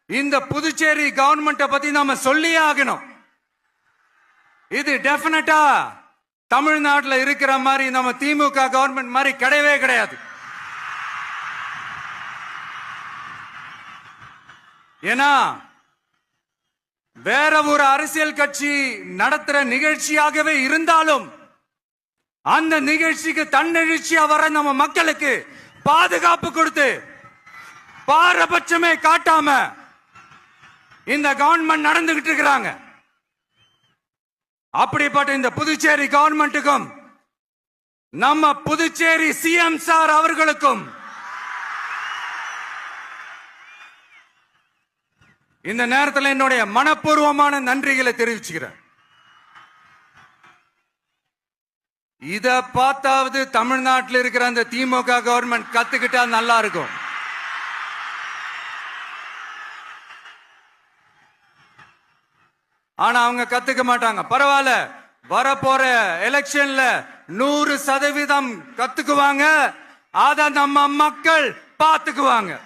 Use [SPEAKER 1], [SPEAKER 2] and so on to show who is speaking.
[SPEAKER 1] இந்த புதுச்சேரி கவர்மெண்ட்டை பத்தி நாம சொல்லியே ஆகணும். இது டெஃபினட்டா தமிழ்நாட்டில் இருக்கிற மாதிரி நம்ம திமுக கவர்மெண்ட் மாதிரி கிடையவே கிடையாது. ஏன்னா வேற ஒரு அரசியல் கட்சி நடத்துற நிகழ்ச்சியாகவே இருந்தாலும் அந்த நிகழ்ச்சிக்கு தன்னெழுச்சியா வர நம்ம மக்களுக்கு பாதுகாப்பு கொடுத்து பாரபட்சமே காட்டாம இந்த கவர்மெண்ட் நடந்துகிட்டு இருக்கிறாங்க. அப்படிப்பட்ட இந்த புதுச்சேரி கவர்மெண்ட்டுக்கும் நம்ம புதுச்சேரி சிஎம் சார் அவர்களுக்கும் இந்த நேரத்தில் என்னுடைய மனப்பூர்வமான நன்றிகளை தெரிவிச்சுக்கிறேன். இத பார்த்தாவது தமிழ்நாட்டில் இருக்கிற அந்த திமுக கவர்மெண்ட் கத்துக்கிட்டா நல்லா இருக்கும். ஆனா அவங்க கத்துக்க மாட்டாங்க. பரவாயில்ல, வரப்போற எலெக்ஷன்ல 100% கத்துக்குவாங்க. அத நம்ம மக்கள் பார்த்துக்குவாங்க.